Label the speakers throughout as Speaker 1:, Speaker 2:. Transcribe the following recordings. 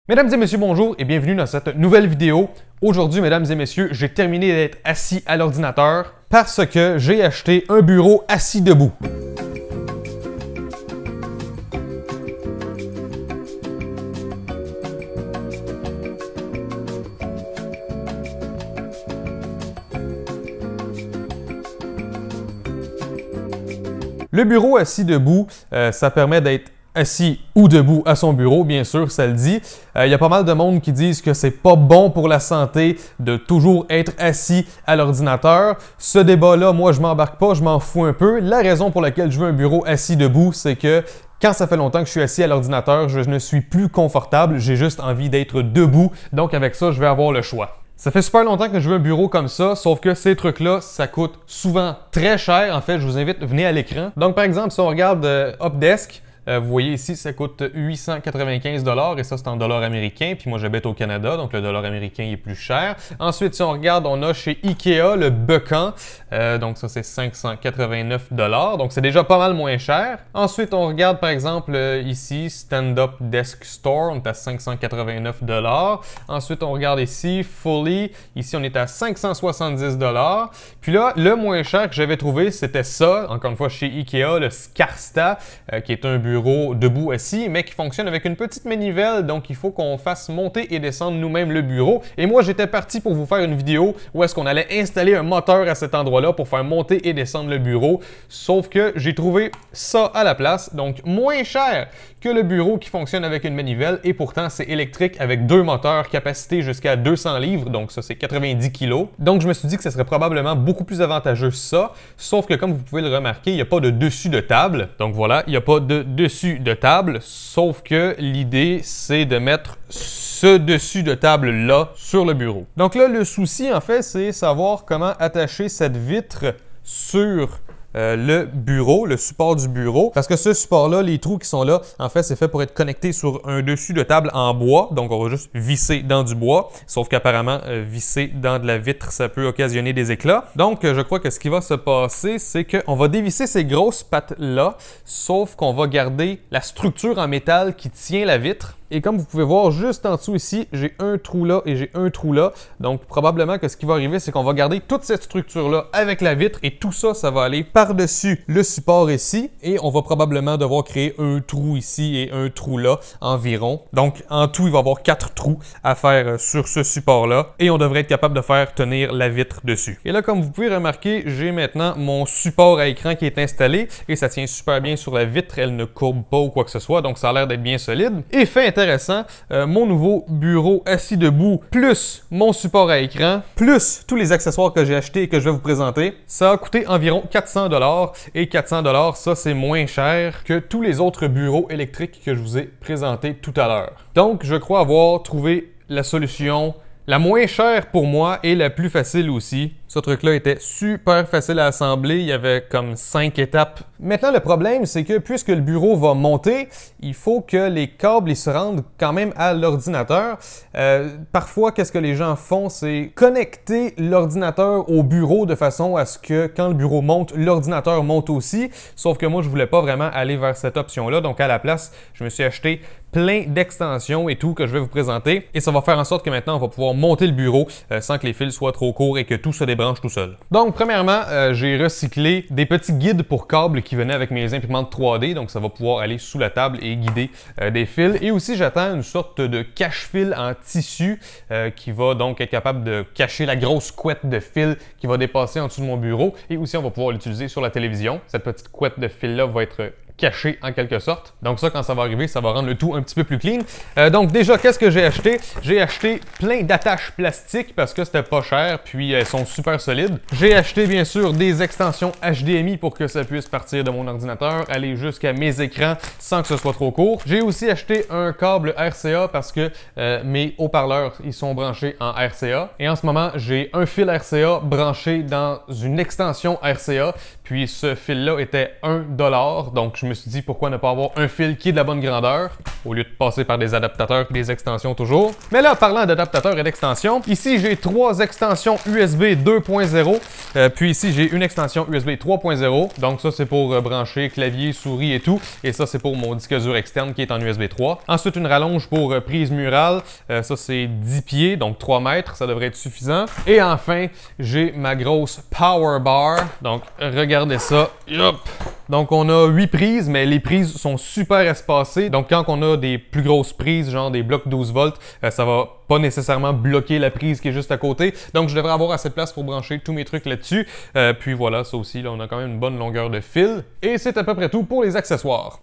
Speaker 1: Mesdames et messieurs, bonjour et bienvenue dans cette nouvelle vidéo. Aujourd'hui, mesdames et messieurs, j'ai terminé d'être assis à l'ordinateur parce que j'ai acheté un bureau assis debout. Le bureau assis debout, ça permet d'être assis ou debout à son bureau, bien sûr, ça le dit. Il y a pas mal de monde qui disent que c'est pas bon pour la santé de toujours être assis à l'ordinateur. Ce débat-là, moi, je m'embarque pas, je m'en fous un peu. La raison pour laquelle je veux un bureau assis debout, c'est que quand ça fait longtemps que je suis assis à l'ordinateur, je ne suis plus confortable, j'ai juste envie d'être debout. Donc avec ça, je vais avoir le choix. Ça fait super longtemps que je veux un bureau comme ça, sauf que ces trucs-là, ça coûte souvent très cher. En fait, je vous invite, venez à l'écran. Donc par exemple, si on regarde Updesk, vous voyez ici, ça coûte 895 $ et ça, c'est en dollars américains. Puis moi, j'habite au Canada, donc le dollar américain est plus cher. Ensuite, si on regarde, on a chez Ikea le Becan. Donc ça, c'est 589 $. Donc c'est déjà pas mal moins cher. Ensuite, on regarde par exemple ici, Stand Up Desk Store. On est à 589 $. Ensuite, on regarde ici, Fully. Ici, on est à 570 $. Puis là, le moins cher que j'avais trouvé, c'était ça. Encore une fois, chez Ikea, le Skarsta, qui est un bureau debout assis, mais qui fonctionne avec une petite manivelle, donc il faut qu'on fasse monter et descendre nous-mêmes le bureau. Et moi, j'étais parti pour vous faire une vidéo où est-ce qu'on allait installer un moteur à cet endroit-là pour faire monter et descendre le bureau, sauf que j'ai trouvé ça à la place, donc moins cher que le bureau qui fonctionne avec une manivelle, et pourtant c'est électrique avec deux moteurs, capacité jusqu'à 200 livres, donc ça c'est 90 kg. Donc je me suis dit que ce serait probablement beaucoup plus avantageux ça, sauf que comme vous pouvez le remarquer, il n'y a pas de dessus de table, donc voilà, il n'y a pas de dessus de table, sauf que l'idée c'est de mettre ce dessus de table là sur le bureau. Donc là, le souci en fait, c'est savoir comment attacher cette vitre sur le bureau, le support du bureau. Parce que ce support-là, les trous qui sont là, en fait, c'est fait pour être connecté sur un dessus de table en bois. Donc, on va juste visser dans du bois. Sauf qu'apparemment, visser dans de la vitre, ça peut occasionner des éclats. Donc, je crois que ce qui va se passer, c'est qu'on va dévisser ces grosses pattes-là, sauf qu'on va garder la structure en métal qui tient la vitre. Et comme vous pouvez voir, juste en dessous ici, j'ai un trou là et j'ai un trou là. Donc, probablement que ce qui va arriver, c'est qu'on va garder toute cette structure-là avec la vitre et tout ça, ça va aller par-dessus le support ici. Et on va probablement devoir créer un trou ici et un trou là environ. Donc, en tout, il va y avoir 4 trous à faire sur ce support-là. Et on devrait être capable de faire tenir la vitre dessus. Et là, comme vous pouvez remarquer, j'ai maintenant mon support à écran qui est installé. Et ça tient super bien sur la vitre. Elle ne courbe pas ou quoi que ce soit. Donc, ça a l'air d'être bien solide. Et fait intéressant, mon nouveau bureau assis debout, plus mon support à écran, plus tous les accessoires que j'ai achetés et que je vais vous présenter, ça a coûté environ 400 $. Et 400 $, ça c'est moins cher que tous les autres bureaux électriques que je vous ai présentés tout à l'heure. Donc, je crois avoir trouvé la solution la moins chère pour moi et la plus facile aussi. Ce truc-là était super facile à assembler, il y avait comme 5 étapes. Maintenant, le problème, c'est que puisque le bureau va monter, il faut que les câbles ils se rendent quand même à l'ordinateur. Parfois, qu'est-ce que les gens font, c'est connecter l'ordinateur au bureau de façon à ce que quand le bureau monte, l'ordinateur monte aussi. Sauf que moi, je voulais pas vraiment aller vers cette option-là. Donc, à la place, je me suis acheté plein d'extensions et tout que je vais vous présenter. Et ça va faire en sorte que maintenant, on va pouvoir monter le bureau sans que les fils soient trop courts et que tout se débranche tout seul. Donc, premièrement, j'ai recyclé des petits guides pour câbles qui venaient avec mes imprimantes 3D. Donc, ça va pouvoir aller sous la table et guider des fils. Et aussi, j'attends une sorte de cache-fil en tissu qui va donc être capable de cacher la grosse couette de fil qui va dépasser en dessous de mon bureau. Et aussi, on va pouvoir l'utiliser sur la télévision. Cette petite couette de fil-là va être caché en quelque sorte. Donc ça, quand ça va arriver, ça va rendre le tout un petit peu plus clean. Donc déjà, qu'est-ce que j'ai acheté? J'ai acheté plein d'attaches plastiques parce que c'était pas cher, puis elles sont super solides. J'ai acheté bien sûr des extensions HDMI pour que ça puisse partir de mon ordinateur, aller jusqu'à mes écrans sans que ce soit trop court. J'ai aussi acheté un câble RCA parce que mes haut-parleurs, ils sont branchés en RCA. Et en ce moment, j'ai un fil RCA branché dans une extension RCA, puis ce fil-là était $1, donc je me suis dit pourquoi ne pas avoir un fil qui est de la bonne grandeur au lieu de passer par des adaptateurs et des extensions toujours. Mais là, parlant d'adaptateurs et d'extensions, ici j'ai 3 extensions USB 2.0, puis ici j'ai une extension USB 3.0. Donc ça c'est pour brancher clavier, souris et tout, et ça c'est pour mon disque dur externe qui est en USB 3. Ensuite une rallonge pour prise murale, ça c'est 10 pieds, donc 3 mètres, ça devrait être suffisant. Et enfin, j'ai ma grosse power bar, donc regardez ça, hop! Donc on a 8 prises, mais les prises sont super espacées. Donc quand on a des plus grosses prises, genre des blocs 12 volts, ça va pas nécessairement bloquer la prise qui est juste à côté. Donc je devrais avoir assez de place pour brancher tous mes trucs là-dessus. Puis voilà, ça aussi, là, on a quand même une bonne longueur de fil. Et c'est à peu près tout pour les accessoires.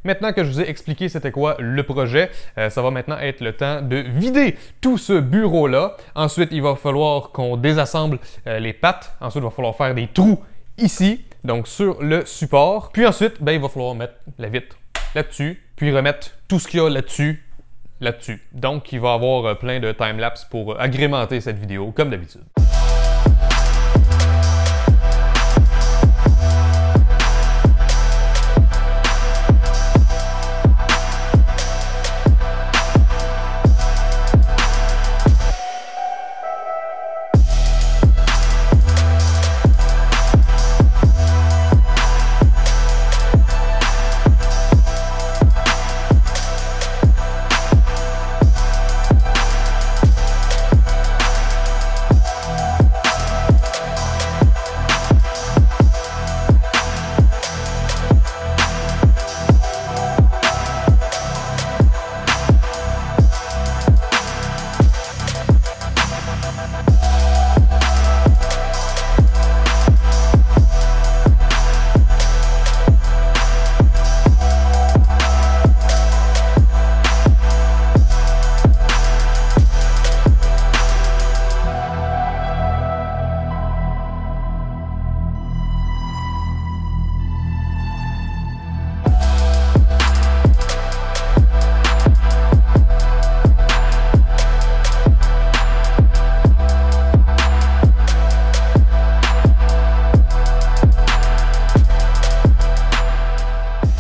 Speaker 1: Maintenant que je vous ai expliqué c'était quoi le projet, ça va maintenant être le temps de vider tout ce bureau-là. Ensuite, il va falloir qu'on désassemble les pattes. Ensuite, il va falloir faire des trous ici, donc sur le support. Puis ensuite, ben, il va falloir mettre la vitre là-dessus, puis remettre tout ce qu'il y a là-dessus. Donc, il va y avoir plein de time-lapse pour agrémenter cette vidéo, comme d'habitude.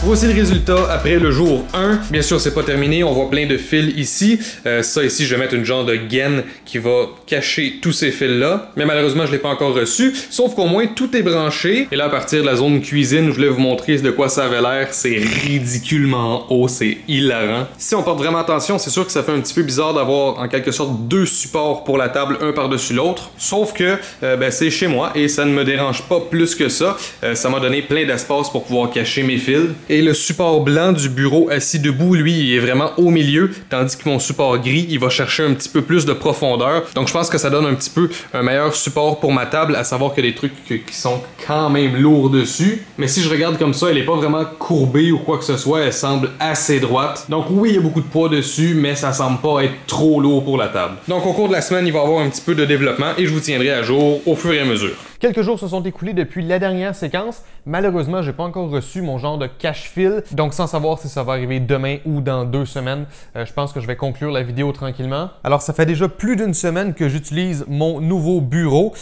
Speaker 1: Voici le résultat après le jour 1. Bien sûr, c'est pas terminé. On voit plein de fils ici. Ça ici, je vais mettre une genre de gaine qui va cacher tous ces fils-là. Mais malheureusement, je l'ai pas encore reçu. Sauf qu'au moins, tout est branché. Et là, à partir de la zone cuisine, je voulais vous montrer de quoi ça avait l'air. C'est ridiculement haut. C'est hilarant. Si on porte vraiment attention, c'est sûr que ça fait un petit peu bizarre d'avoir en quelque sorte 2 supports pour la table, un par-dessus l'autre. Sauf que ben, c'est chez moi et ça ne me dérange pas plus que ça. Ça m'a donné plein d'espace pour pouvoir cacher mes fils. Et le support blanc du bureau assis debout, lui, il est vraiment au milieu, tandis que mon support gris, il va chercher un petit peu plus de profondeur. Donc je pense que ça donne un petit peu un meilleur support pour ma table, à savoir que des trucs qui sont quand même lourds dessus. Mais si je regarde comme ça, elle est pas vraiment courbée ou quoi que ce soit, elle semble assez droite. Donc oui, il y a beaucoup de poids dessus, mais ça semble pas être trop lourd pour la table. Donc au cours de la semaine, il va y avoir un petit peu de développement et je vous tiendrai à jour au fur et à mesure. Quelques jours se sont écoulés depuis la dernière séquence. Malheureusement, j'ai pas encore reçu mon genre de cache-fil. Donc, sans savoir si ça va arriver demain ou dans 2 semaines, je pense que je vais conclure la vidéo tranquillement. Alors, ça fait déjà plus d'une semaine que j'utilise mon nouveau bureau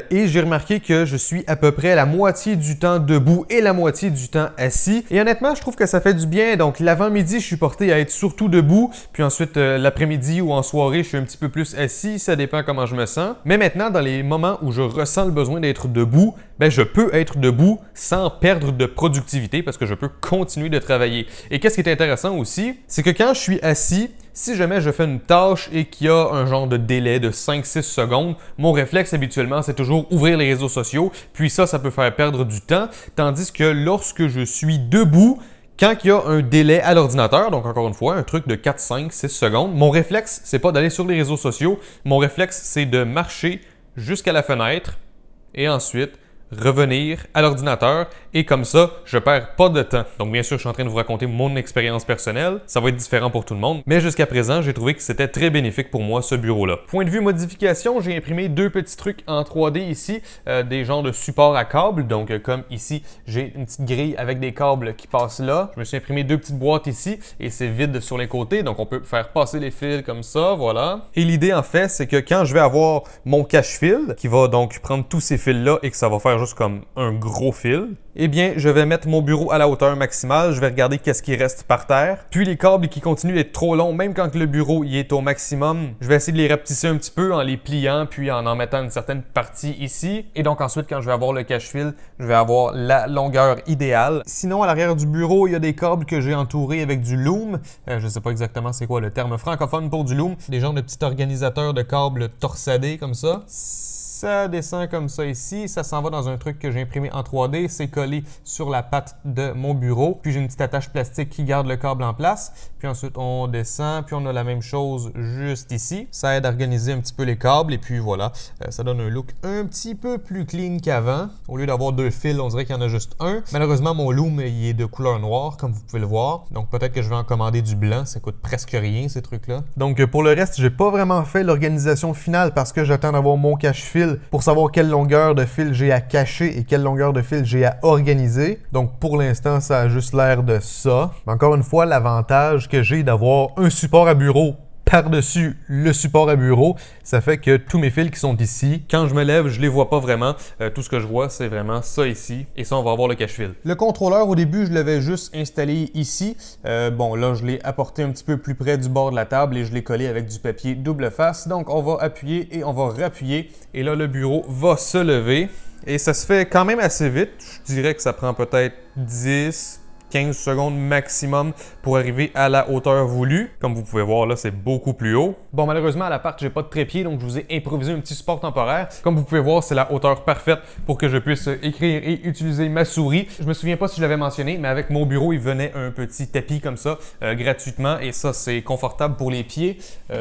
Speaker 1: et j'ai remarqué que je suis à peu près la moitié du temps debout et la moitié du temps assis. Et honnêtement, je trouve que ça fait du bien. Donc, l'avant-midi, je suis porté à être surtout debout. Puis ensuite, l'après-midi ou en soirée, je suis un petit peu plus assis. Ça dépend comment je me sens. Mais maintenant, dans les moments où je ressens le besoin d'être debout, ben je peux être debout sans perdre de productivité parce que je peux continuer de travailler. Et qu'est-ce qui est intéressant aussi, c'est que quand je suis assis, si jamais je fais une tâche et qu'il y a un genre de délai de 5-6 secondes, mon réflexe habituellement, c'est toujours ouvrir les réseaux sociaux, puis ça peut faire perdre du temps, tandis que lorsque je suis debout, quand il y a un délai à l'ordinateur, donc encore une fois, un truc de 4, 5, 6 secondes, mon réflexe, c'est pas d'aller sur les réseaux sociaux, mon réflexe, c'est de marcher jusqu'à la fenêtre, et ensuite revenir à l'ordinateur et comme ça, je perds pas de temps. Donc bien sûr, je suis en train de vous raconter mon expérience personnelle. Ça va être différent pour tout le monde, mais jusqu'à présent, j'ai trouvé que c'était très bénéfique pour moi, ce bureau-là. Point de vue modification, j'ai imprimé 2 petits trucs en 3D ici, des genres de supports à câbles. Donc comme ici, j'ai une petite grille avec des câbles qui passent là. Je me suis imprimé 2 petites boîtes ici et c'est vide sur les côtés, donc on peut faire passer les fils comme ça, voilà. Et l'idée en fait, c'est que quand je vais avoir mon cache-fil, qui va donc prendre tous ces fils-là et que ça va faire faire juste comme un gros fil. Eh bien, je vais mettre mon bureau à la hauteur maximale. Je vais regarder qu'est-ce qui reste par terre. Puis les câbles qui continuent d'être trop longs, même quand le bureau y est au maximum, je vais essayer de les rapetisser un petit peu en les pliant puis en mettant une certaine partie ici. Et donc ensuite, quand je vais avoir le cache-fil, je vais avoir la longueur idéale. Sinon, à l'arrière du bureau, il y a des câbles que j'ai entourés avec du loom. Je ne sais pas exactement c'est quoi le terme francophone pour du loom. Des genres de petits organisateurs de câbles torsadés comme ça. Ça descend comme ça ici, ça s'en va dans un truc que j'ai imprimé en 3D, c'est collé sur la patte de mon bureau. Puis j'ai une petite attache plastique qui garde le câble en place. Puis ensuite on descend, puis on a la même chose juste ici. Ça aide à organiser un petit peu les câbles et puis voilà, ça donne un look un petit peu plus clean qu'avant. Au lieu d'avoir deux fils, on dirait qu'il y en a juste un. Malheureusement, mon loom il est de couleur noire, comme vous pouvez le voir. Donc peut-être que je vais en commander du blanc, ça coûte presque rien ces trucs-là. Donc pour le reste, j'ai pas vraiment fait l'organisation finale parce que j'attends d'avoir mon cache-fil pour savoir quelle longueur de fil j'ai à cacher et quelle longueur de fil j'ai à organiser. Donc pour l'instant, ça a juste l'air de ça. Mais encore une fois, l'avantage que j'ai d'avoir un support à bureau par-dessus le support à bureau, ça fait que tous mes fils qui sont ici, quand je me lève, je les vois pas vraiment. Tout ce que je vois, c'est vraiment ça ici. Et ça, on va avoir le cache-fil. Le contrôleur, au début, je l'avais juste installé ici. Bon, là, je l'ai apporté un petit peu plus près du bord de la table et je l'ai collé avec du papier double face. Donc, on va appuyer et on va rappuyer. Et là, le bureau va se lever. Et ça se fait quand même assez vite. Je dirais que ça prend peut-être 10-15 secondes maximum pour arriver à la hauteur voulue. Comme vous pouvez voir, là, c'est beaucoup plus haut. Bon, malheureusement, à l'appart, j'ai pas de trépied, donc je vous ai improvisé un petit support temporaire. Comme vous pouvez voir, c'est la hauteur parfaite pour que je puisse écrire et utiliser ma souris. Je me souviens pas si je l'avais mentionné, mais avec mon bureau, il venait un petit tapis comme ça, gratuitement. Et ça, c'est confortable pour les pieds.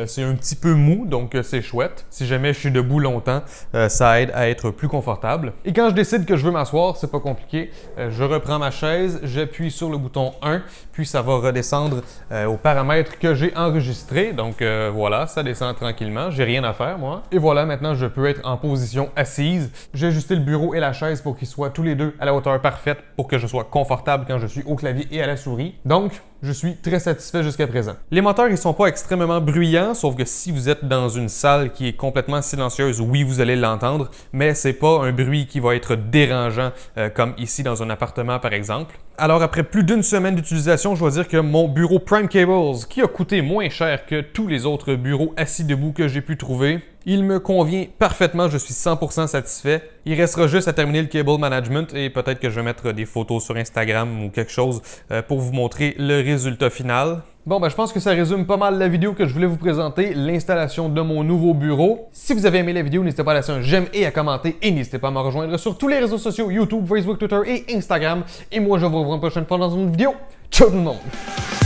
Speaker 1: C'est un petit peu mou, donc c'est chouette. Si jamais je suis debout longtemps, ça aide à être plus confortable. Et quand je décide que je veux m'asseoir, c'est pas compliqué. Je reprends ma chaise, j'appuie sur le bouton 1, puis ça va redescendre aux paramètres que j'ai enregistrés. Donc voilà, ça descend tranquillement. J'ai rien à faire, moi. Et voilà, maintenant, je peux être en position assise. J'ai ajusté le bureau et la chaise pour qu'ils soient tous les deux à la hauteur parfaite pour que je sois confortable quand je suis au clavier et à la souris. Donc, je suis très satisfait jusqu'à présent. Les moteurs, ils sont pas extrêmement bruyants, sauf que si vous êtes dans une salle qui est complètement silencieuse, oui, vous allez l'entendre, mais c'est pas un bruit qui va être dérangeant comme ici dans un appartement, par exemple. Alors, après plus d'une semaine d'utilisation, je dois dire que mon bureau Prime Cables, qui a coûté moins cher que tous les autres bureaux assis debout que j'ai pu trouver, il me convient parfaitement, je suis 100% satisfait. Il restera juste à terminer le cable management et peut-être que je vais mettre des photos sur Instagram ou quelque chose pour vous montrer le résultat final. Bon, ben je pense que ça résume pas mal la vidéo que je voulais vous présenter, l'installation de mon nouveau bureau. Si vous avez aimé la vidéo, n'hésitez pas à laisser un j'aime et à commenter et n'hésitez pas à me rejoindre sur tous les réseaux sociaux, YouTube, Facebook, Twitter et Instagram. Et moi, je vous revois une prochaine fois dans une vidéo. Ciao tout le monde!